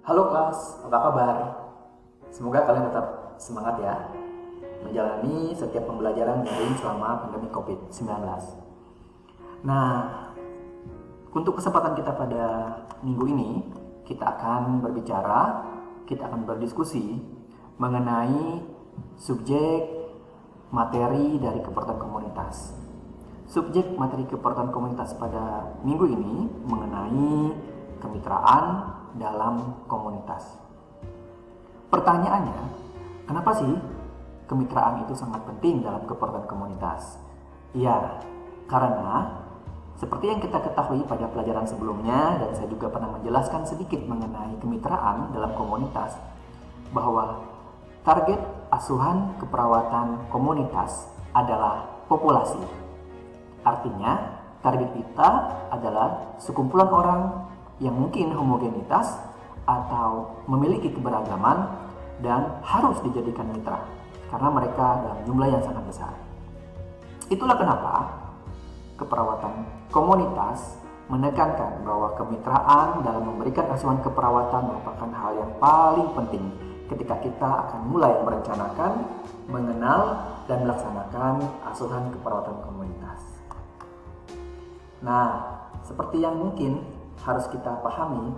Halo kelas, apa kabar? Semoga kalian tetap semangat ya menjalani setiap pembelajaran daring selama pandemi COVID-19. Nah, untuk kesempatan kita pada minggu ini, kita akan berdiskusi mengenai subjek materi dari keperawatan komunitas. Subjek materi keperawatan komunitas pada minggu ini mengenai kemitraan dalam komunitas. Pertanyaannya, kenapa sih kemitraan itu sangat penting dalam keperawatan komunitas? Ya, karena seperti yang kita ketahui pada pelajaran sebelumnya, dan saya juga pernah menjelaskan sedikit mengenai kemitraan dalam komunitas, bahwa target asuhan keperawatan komunitas adalah populasi. Artinya, target kita adalah sekumpulan orang yang mungkin homogenitas atau memiliki keberagaman dan harus dijadikan mitra karena mereka dalam jumlah yang sangat besar. Itulah kenapa keperawatan komunitas menekankan bahwa kemitraan dalam memberikan asuhan keperawatan merupakan hal yang paling penting ketika kita akan mulai merencanakan, mengenal, dan melaksanakan asuhan keperawatan komunitas. Nah, seperti yang mungkin harus kita pahami,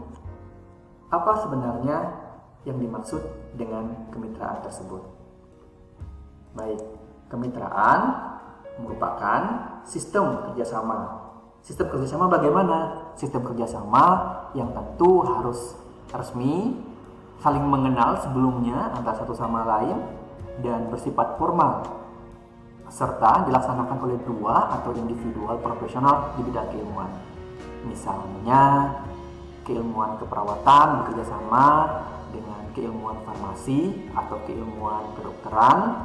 apa sebenarnya yang dimaksud dengan kemitraan tersebut. Baik, kemitraan merupakan sistem kerjasama. Sistem kerjasama bagaimana? Sistem kerjasama yang tentu harus resmi, saling mengenal sebelumnya antara satu sama lain, dan bersifat formal, serta dilaksanakan oleh dua atau individual profesional di bidang keilmuan. Misalnya, keilmuan keperawatan bekerja sama dengan keilmuan farmasi atau keilmuan kedokteran,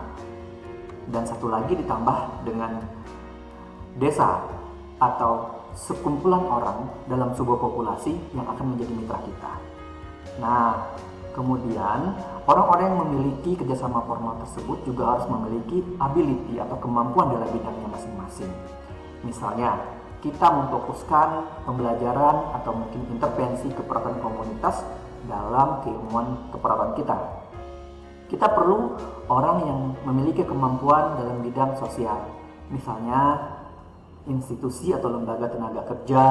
dan satu lagi ditambah dengan desa atau sekumpulan orang dalam sebuah populasi yang akan menjadi mitra kita. Nah, kemudian orang-orang yang memiliki kerjasama formal tersebut juga harus memiliki ability atau kemampuan dalam bidangnya masing-masing. Misalnya, kita memfokuskan pembelajaran atau mungkin intervensi keperawatan komunitas dalam keilmuan keperawatan kita. Kita perlu orang yang memiliki kemampuan dalam bidang sosial, misalnya institusi atau lembaga tenaga kerja,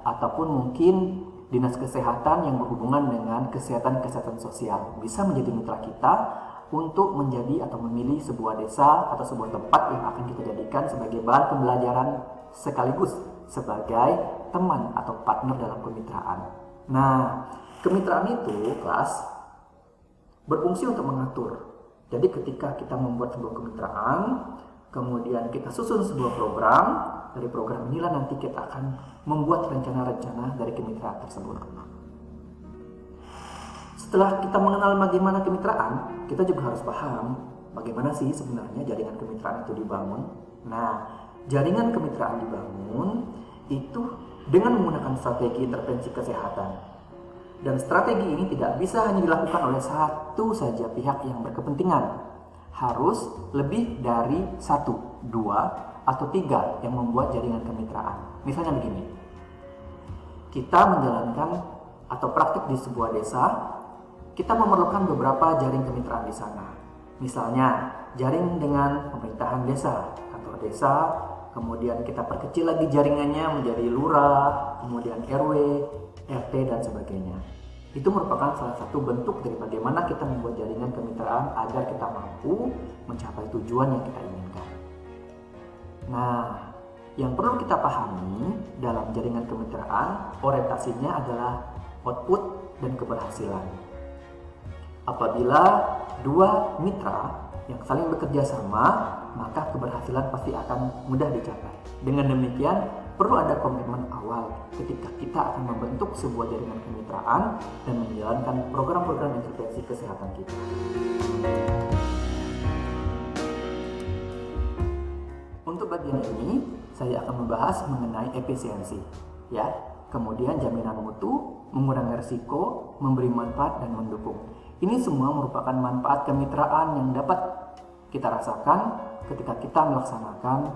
ataupun mungkin dinas kesehatan yang berhubungan dengan kesehatan sosial bisa menjadi mitra kita untuk menjadi atau memilih sebuah desa atau sebuah tempat yang akan kita jadikan sebagai bahan pembelajaran sekaligus sebagai teman atau partner dalam kemitraan. Nah, kemitraan itu kelas berfungsi untuk mengatur. Jadi ketika kita membuat sebuah kemitraan, kemudian kita susun sebuah program, dari program inilah nanti kita akan membuat rencana-rencana dari kemitraan tersebut. Setelah kita mengenal bagaimana kemitraan, kita juga harus paham bagaimana sih sebenarnya jaringan kemitraan itu dibangun. Nah, jaringan kemitraan dibangun itu dengan menggunakan strategi intervensi kesehatan. Dan strategi ini tidak bisa hanya dilakukan oleh satu saja pihak yang berkepentingan. Harus lebih dari satu, dua, atau tiga yang membuat jaringan kemitraan. Misalnya begini, kita menjalankan atau praktik di sebuah desa, kita memerlukan beberapa jaring kemitraan di sana. Misalnya, jaring dengan pemerintahan desa, kantor desa, kemudian kita perkecil lagi jaringannya menjadi lurah, kemudian RW, RT, dan sebagainya. Itu merupakan salah satu bentuk dari bagaimana kita membuat jaringan kemitraan agar kita mampu mencapai tujuan yang kita inginkan. Nah, yang perlu kita pahami dalam jaringan kemitraan, orientasinya adalah output dan keberhasilan. Apabila dua mitra yang saling bekerja sama, maka keberhasilan pasti akan mudah dicapai. Dengan demikian, perlu ada komitmen awal ketika kita akan membentuk sebuah jaringan kemitraan dan menjalankan program-program intervensi kesehatan kita. Untuk bagian ini, saya akan membahas mengenai efisiensi, ya. Kemudian jaminan mutu, mengurangi risiko, memberi manfaat, dan mendukung. Ini semua merupakan manfaat kemitraan yang dapat kita rasakan ketika kita melaksanakan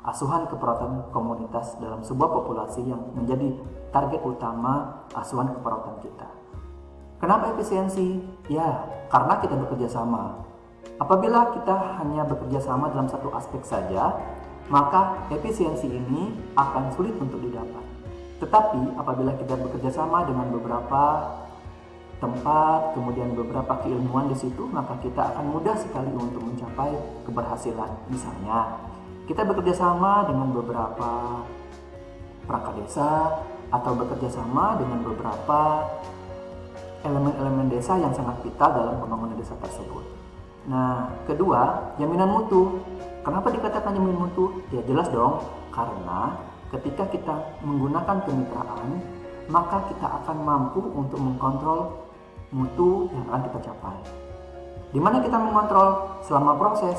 asuhan keperawatan komunitas dalam sebuah populasi yang menjadi target utama asuhan keperawatan kita. Kenapa efisiensi? Ya, karena kita bekerja sama. Apabila kita hanya bekerja sama dalam satu aspek saja, maka efisiensi ini akan sulit untuk didapat. Tetapi apabila kita bekerja sama dengan beberapa tempat, kemudian beberapa keilmuan di situ, maka kita akan mudah sekali untuk mencapai keberhasilan. Misalnya, kita bekerja sama dengan beberapa perangkat desa atau bekerja sama dengan beberapa elemen-elemen desa yang sangat vital dalam pembangunan desa tersebut. Nah, kedua, jaminan mutu. Kenapa dikatakan jaminan mutu? Ya jelas dong, karena ketika kita menggunakan kemitraan, maka kita akan mampu untuk mengkontrol mutu yang akan kita capai. Di mana kita mengontrol selama proses?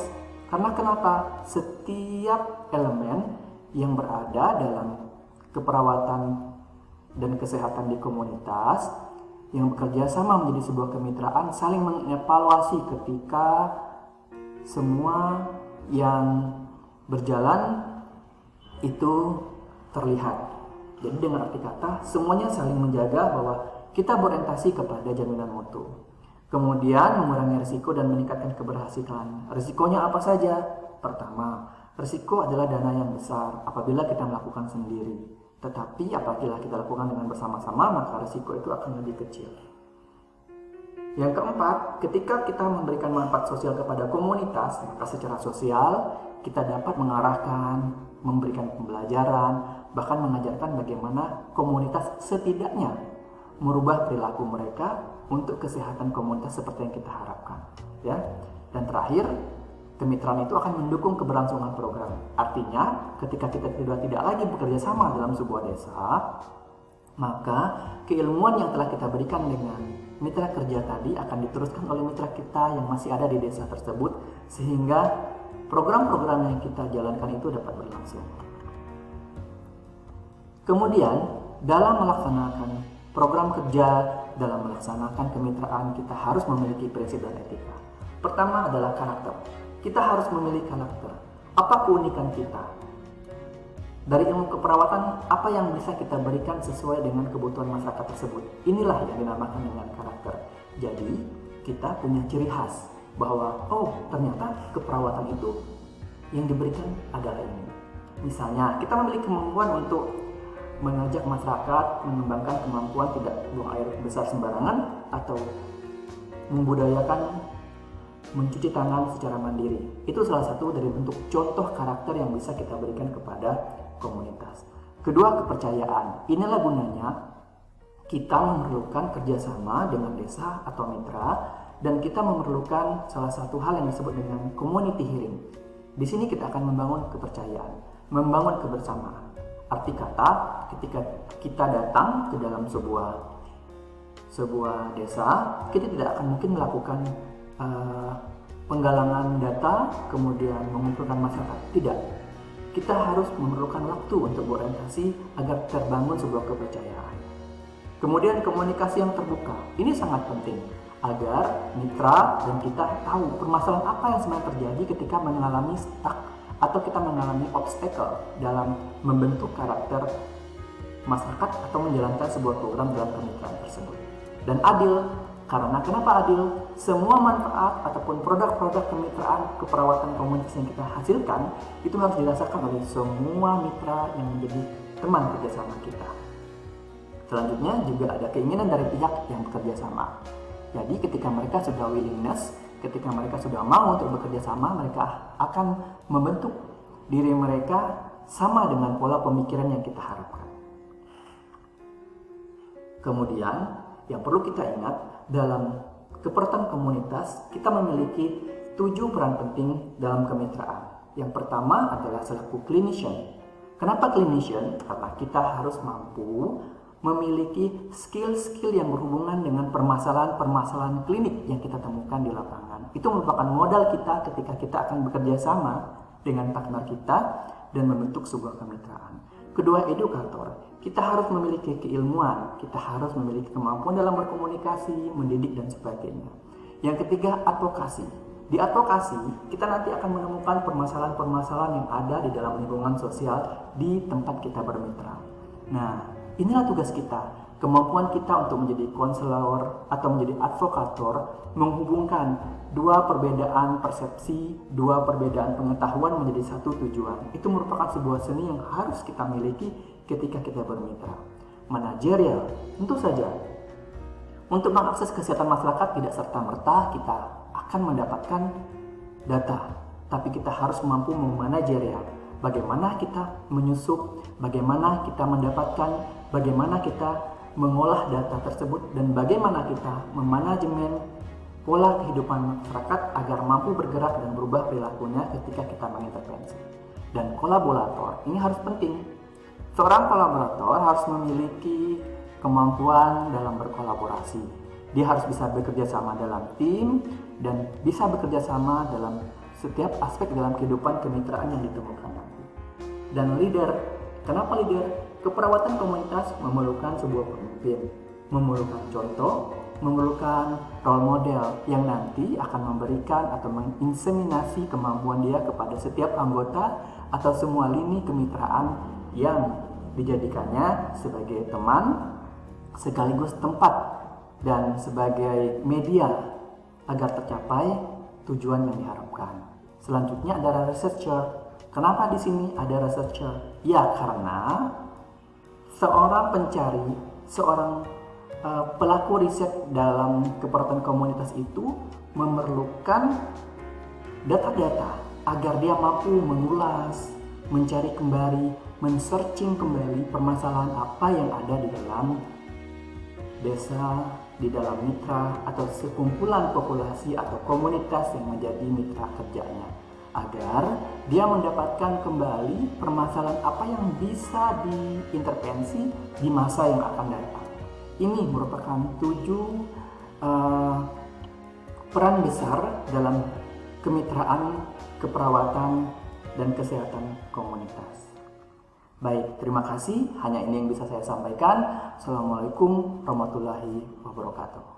Karena kenapa? Setiap elemen yang berada dalam keperawatan dan kesehatan di komunitas yang bekerja sama menjadi sebuah kemitraan saling mengevaluasi ketika semua yang berjalan itu terlihat. Jadi dengan arti kata semuanya saling menjaga bahwa kita berorientasi kepada jaminan mutu. Kemudian mengurangi risiko dan meningkatkan keberhasilan. Risikonya apa saja? Pertama, risiko adalah dana yang besar apabila kita melakukan sendiri. Tetapi apabila kita lakukan dengan bersama-sama, maka risiko itu akan lebih kecil. Yang keempat, ketika kita memberikan manfaat sosial kepada komunitas, maka secara sosial kita dapat mengarahkan, memberikan pembelajaran, bahkan mengajarkan bagaimana komunitas setidaknya merubah perilaku mereka untuk kesehatan komunitas seperti yang kita harapkan. Ya. Dan terakhir, kemitraan itu akan mendukung keberlangsungan program. Artinya, ketika kita tidak lagi bekerja sama dalam sebuah desa, maka keilmuan yang telah kita berikan dengan mitra kerja tadi akan diteruskan oleh mitra kita yang masih ada di desa tersebut, sehingga program-program yang kita jalankan itu dapat berlangsung. Kemudian, dalam melaksanakan program kerja, dalam melaksanakan kemitraan, kita harus memiliki prinsip dan etika. Pertama adalah karakter. Kita harus memiliki karakter. Apa keunikan kita? Dari ilmu keperawatan, apa yang bisa kita berikan sesuai dengan kebutuhan masyarakat tersebut? Inilah yang dinamakan dengan karakter. Jadi, kita punya ciri khas bahwa, ternyata keperawatan itu yang diberikan adalah ini. Misalnya, kita memiliki kemampuan untuk mengajak masyarakat mengembangkan kemampuan tidak buang air besar sembarangan atau membudayakan mencuci tangan secara mandiri. Itu salah satu dari bentuk contoh karakter yang bisa kita berikan kepada komunitas. Kedua, kepercayaan. Inilah gunanya kita memerlukan kerjasama dengan desa atau mitra, dan kita memerlukan salah satu hal yang disebut dengan community hearing. Di sini kita akan membangun kepercayaan, membangun kebersamaan. Arti kata, ketika kita datang ke dalam sebuah desa, kita tidak akan mungkin melakukan penggalangan data, kemudian mengumpulkan masyarakat. Tidak. Kita harus memerlukan waktu untuk berorientasi agar terbangun sebuah kepercayaan. Kemudian komunikasi yang terbuka. Ini sangat penting agar mitra dan kita tahu permasalahan apa yang sebenarnya terjadi ketika mengalami stuck atau kita mengalami obstacle dalam membentuk karakter masyarakat atau menjalankan sebuah program dalam kemitraan tersebut. Dan adil. Karena kenapa adil? Semua manfaat ataupun produk-produk kemitraan keperawatan komunitas yang kita hasilkan itu harus dirasakan oleh semua mitra yang menjadi teman kerjasama kita. Selanjutnya juga ada keinginan dari pihak yang bekerja sama. Jadi ketika mereka sudah willingness, ketika mereka sudah mau untuk bekerja sama, mereka akan membentuk diri mereka sama dengan pola pemikiran yang kita harapkan. Kemudian yang perlu kita ingat, dalam keperawatan komunitas, kita memiliki 7 peran penting dalam kemitraan. Yang pertama adalah selaku clinician. Kenapa clinician? Karena kita harus mampu memiliki skill-skill yang berhubungan dengan permasalahan-permasalahan klinik yang kita temukan di lapangan. Itu merupakan modal kita ketika kita akan bekerja sama dengan partner kita dan membentuk sebuah kemitraan. Kedua, edukator. Kita harus memiliki keilmuan, kita harus memiliki kemampuan dalam berkomunikasi, mendidik, dan sebagainya. Yang ketiga, advokasi. Di advokasi, kita nanti akan menemukan permasalahan-permasalahan yang ada di dalam lingkungan sosial di tempat kita bermitra. Nah, inilah tugas kita. kemampuan kita untuk menjadi konselor atau menjadi advokator menghubungkan dua perbedaan persepsi, dua perbedaan pengetahuan menjadi satu tujuan. Itu merupakan sebuah seni yang harus kita miliki ketika kita bermitra. Manajerial, tentu saja. Untuk mengakses kesehatan masyarakat tidak serta-merta kita akan mendapatkan data, tapi kita harus mampu memanajerial. Bagaimana kita menyusup, bagaimana kita mendapatkan, bagaimana kita mengolah data tersebut, dan bagaimana kita memanajemen pola kehidupan masyarakat agar mampu bergerak dan berubah perilakunya ketika kita mengintervensi. Dan kolaborator ini harus penting. Seorang kolaborator harus memiliki kemampuan dalam berkolaborasi. Dia harus bisa bekerja sama dalam tim dan bisa bekerja sama dalam setiap aspek dalam kehidupan kemitraan yang ditemukan nanti. Dan leader, kenapa leader? Keperawatan komunitas memerlukan sebuah pemimpin, memerlukan contoh, memerlukan role model yang nanti akan memberikan atau menginseminasi kemampuan dia kepada setiap anggota atau semua lini kemitraan yang dijadikannya sebagai teman, sekaligus tempat dan sebagai media agar tercapai tujuan yang diharapkan. Selanjutnya ada researcher. Kenapa di sini ada researcher? Ya karena seorang pencari, seorang pelaku riset dalam keperawatan komunitas itu memerlukan data-data agar dia mampu mengulas, mencari kembali, men-searching kembali permasalahan apa yang ada di dalam desa, di dalam mitra atau sekumpulan populasi atau komunitas yang menjadi mitra kerjanya, agar dia mendapatkan kembali permasalahan apa yang bisa diintervensi di masa yang akan datang. Ini merupakan 7 peran besar dalam kemitraan, keperawatan, dan kesehatan komunitas. Baik, terima kasih. Hanya ini yang bisa saya sampaikan. Assalamualaikum warahmatullahi wabarakatuh.